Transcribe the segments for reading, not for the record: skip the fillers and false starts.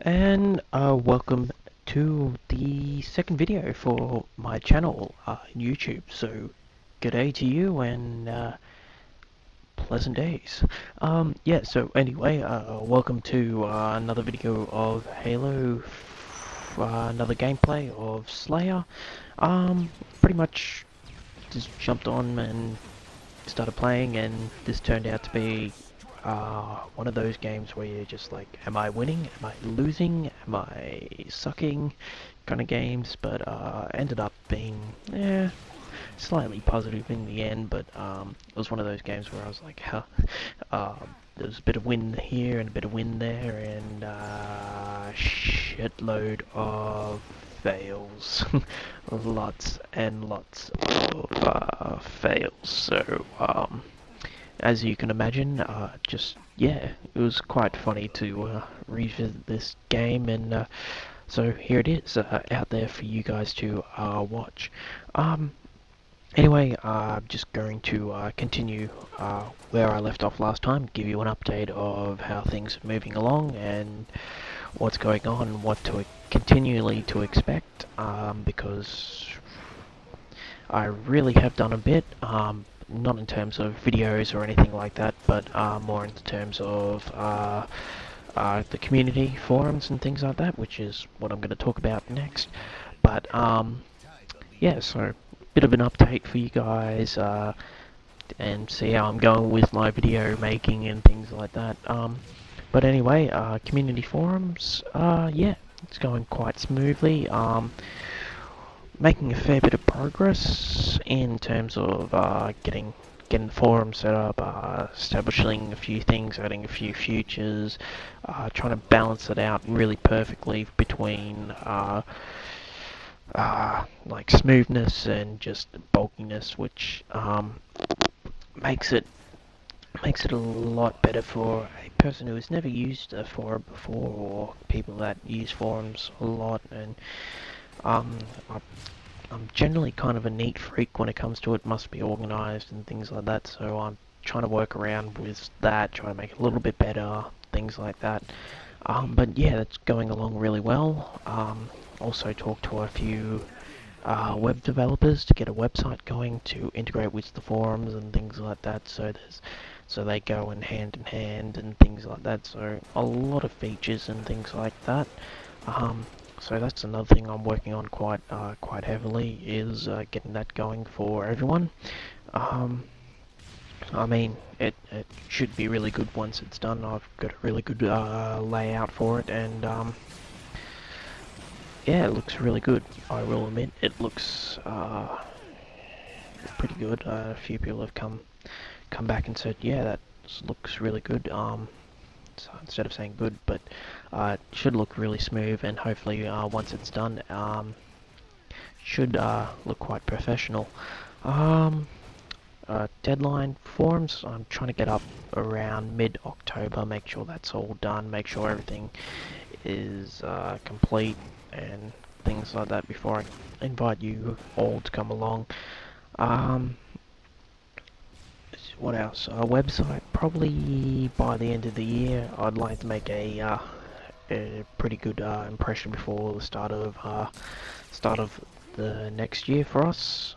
And welcome to the second video for my channel, YouTube. So, good day to you and pleasant days. Yeah, so anyway, welcome to another video of Halo, another gameplay of Slayer. Pretty much just jumped on and started playing, and this turned out to be one of those games where you're just like, am I winning? Am I losing? Am I sucking? Kind of games, but ended up being slightly positive in the end. But it was one of those games where I was like, huh, there was a bit of win here and a bit of win there, and shitload of fails. Lots and lots of fails. So as you can imagine, yeah, it was quite funny to revisit this game, and so here it is, out there for you guys to watch. Anyway, I'm just going to continue where I left off last time, give you an update of how things are moving along and what's going on and what to continually to expect, because I really have done a bit, not in terms of videos or anything like that, but more in terms of the community forums and things like that, which is what I'm going to talk about next. But yeah, so bit of an update for you guys, and see how I'm going with my video making and things like that. But anyway, community forums, yeah, it's going quite smoothly. Making a fair bit of progress in terms of getting the forum set up, establishing a few things, adding a few futures, trying to balance it out really perfectly between like smoothness and just bulkiness, which makes it a lot better for a person who has never used a forum before, or people that use forums a lot. And um, I'm generally kind of a neat freak when it comes to it, must be organised and things like that, so I'm trying to work around with that, trying to make it a little bit better, things like that. But yeah, that's going along really well. Also talked to a few web developers to get a website going to integrate with the forums and things like that, so they go in hand and things like that, so a lot of features and things like that. So that's another thing I'm working on quite heavily, is getting that going for everyone. I mean, it should be really good once it's done. I've got a really good layout for it, and yeah, it looks really good. I will admit, it looks pretty good. A few people have come back and said, yeah, that looks really good. So instead of saying good, but it should look really smooth, and hopefully once it's done, should look quite professional. Deadline forums, I'm trying to get up around mid-October, make sure that's all done, make sure everything is complete and things like that before I invite you all to come along. What else? A website, probably by the end of the year. I'd like to make a pretty good impression before the start of the next year for us.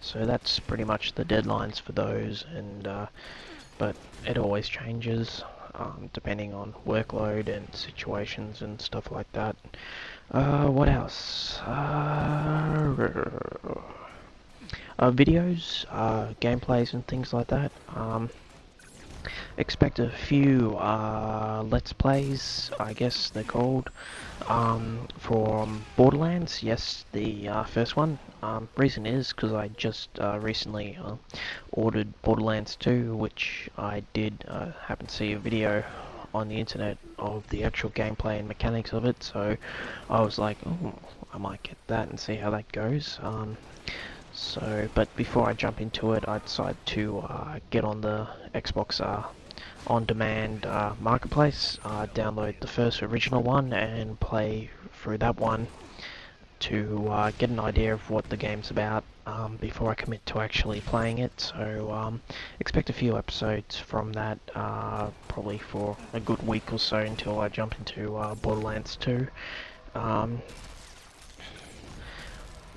So that's pretty much the deadlines for those, and but it always changes depending on workload and situations and stuff like that. What else? Videos, gameplays and things like that. Expect a few Let's Plays, I guess they're called, from Borderlands. Yes, the first one. Reason is because I just recently ordered Borderlands 2, which I did happen to see a video on the internet of the actual gameplay and mechanics of it, so I was like, oh, I might get that and see how that goes. So, but before I jump into it, I decided to get on the Xbox on-demand marketplace, download the first original one and play through that one to get an idea of what the game's about before I commit to actually playing it. So expect a few episodes from that, probably for a good week or so until I jump into Borderlands 2. Um,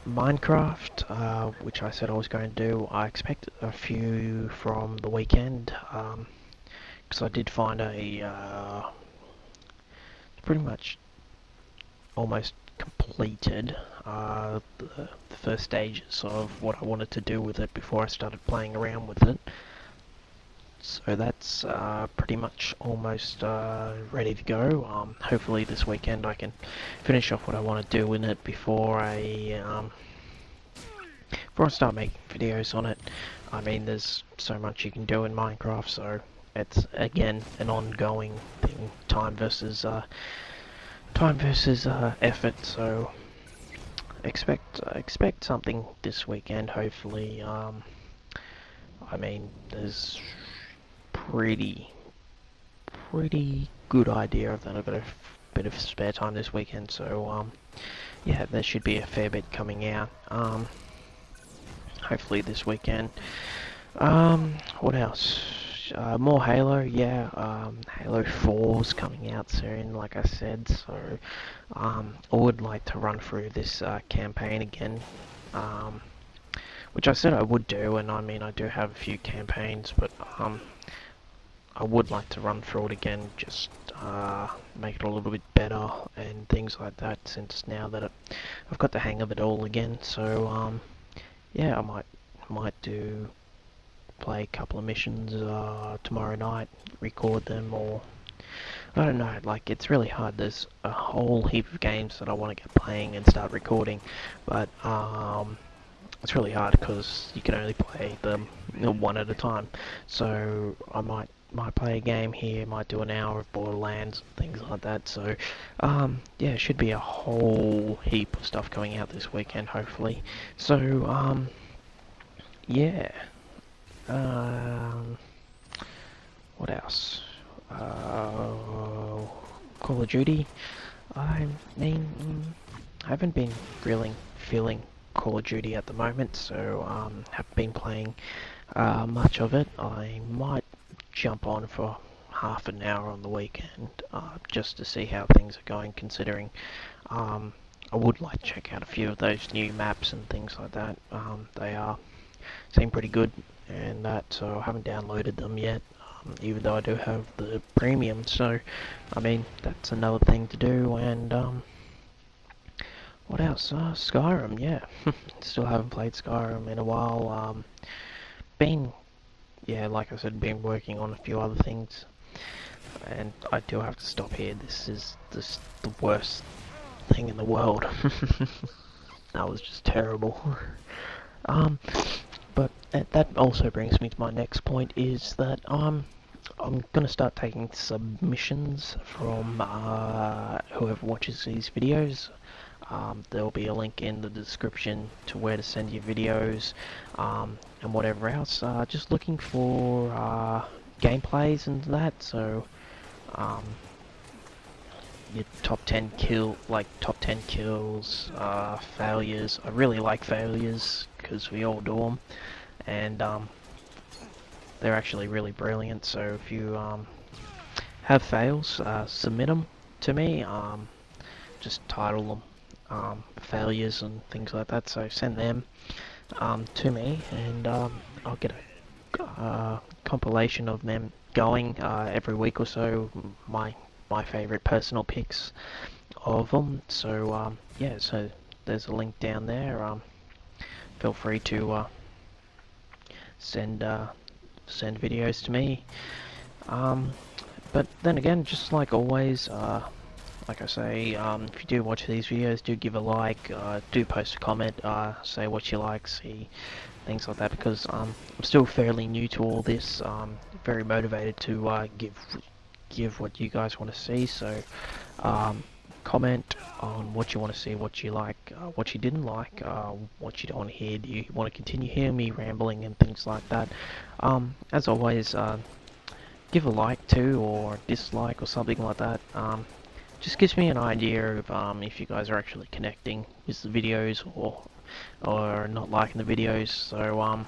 Minecraft, which I said I was going to do, I expect a few from the weekend, because I did find pretty much almost completed the first stages of what I wanted to do with it before I started playing around with it. So that's pretty much almost ready to go. Hopefully this weekend I can finish off what I want to do in it before I start making videos on it. I mean, there's so much you can do in Minecraft, so it's again an ongoing thing, time versus effort. So expect something this weekend. Hopefully, I mean, there's pretty good idea of that. I've got a bit of spare time this weekend, so yeah, there should be a fair bit coming out. Hopefully this weekend. What else? More Halo, yeah. Halo 4's coming out soon, like I said. So I would like to run through this campaign again, which I said I would do. And I mean, I do have a few campaigns, but I would like to run through it again, just make it a little bit better and things like that. Since now that I've got the hang of it all again, so yeah, I might play a couple of missions tomorrow night, record them, or I don't know. Like, it's really hard. There's a whole heap of games that I want to get playing and start recording, but it's really hard because you can only play them one at a time. So I might play a game here, might do an hour of Borderlands, things like that. So yeah, should be a whole heap of stuff coming out this weekend, hopefully. So yeah. What else? Call of Duty. I mean, I haven't been really feeling Call of Duty at the moment, so haven't been playing much of it. I might jump on for half an hour on the weekend just to see how things are going, considering I would like to check out a few of those new maps and things like that. They seem pretty good and that, so I haven't downloaded them yet, even though I do have the premium. So I mean, that's another thing to do. And what else? Skyrim, yeah. Still haven't played Skyrim in a while. Yeah, like I said, been working on a few other things, and I do have to stop here. This is the worst thing in the world. That was just terrible. But that also brings me to my next point, is that I'm gonna start taking submissions from whoever watches these videos. There'll be a link in the description to where to send your videos, and whatever else. Just looking for gameplays and that. So your top 10 kills, failures. I really like failures because we all do them, and they're actually really brilliant. So if you have fails, submit them to me. Just title them failures and things like that. So send them to me, and I'll get a compilation of them going every week or so. My favorite personal picks of them. So yeah, so there's a link down there. Feel free to send videos to me. But then again, just like always, like I say, if you do watch these videos, do give a like, do post a comment, say what you like, see things like that, because I'm still fairly new to all this. Very motivated to give what you guys want to see. So comment on what you want to see, what you like, what you didn't like, what you don't want to hear. Do you want to continue hearing me rambling and things like that? As always, give a like too, or dislike, or something like that. just gives me an idea of if you guys are actually connecting with the videos or not liking the videos. So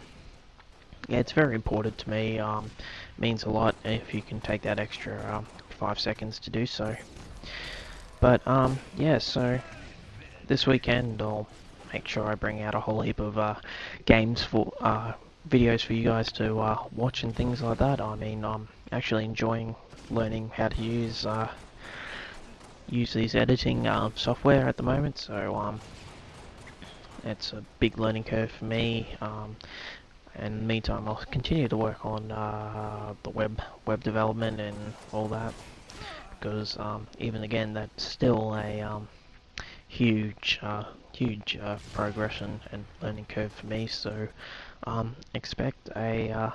yeah, it's very important to me. Means a lot if you can take that extra 5 seconds to do so. But yeah, so this weekend I'll make sure I bring out a whole heap of games for videos for you guys to watch and things like that. I mean, I'm actually enjoying learning how to use these editing software at the moment, so it's a big learning curve for me. And in the meantime, I'll continue to work on the web development and all that, because even again, that's still a huge progression and learning curve for me. So expect a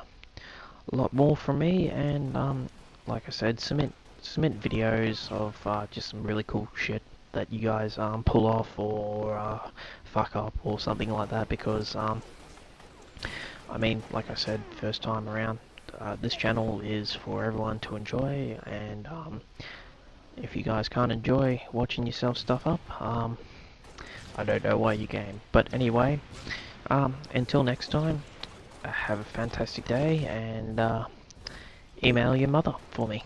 lot more from me, and like I said, submit videos of just some really cool shit that you guys pull off or fuck up or something like that, because I mean, like I said, first time around, this channel is for everyone to enjoy, and if you guys can't enjoy watching yourself stuff up, I don't know why you game. But anyway, until next time, have a fantastic day, and email your mother for me.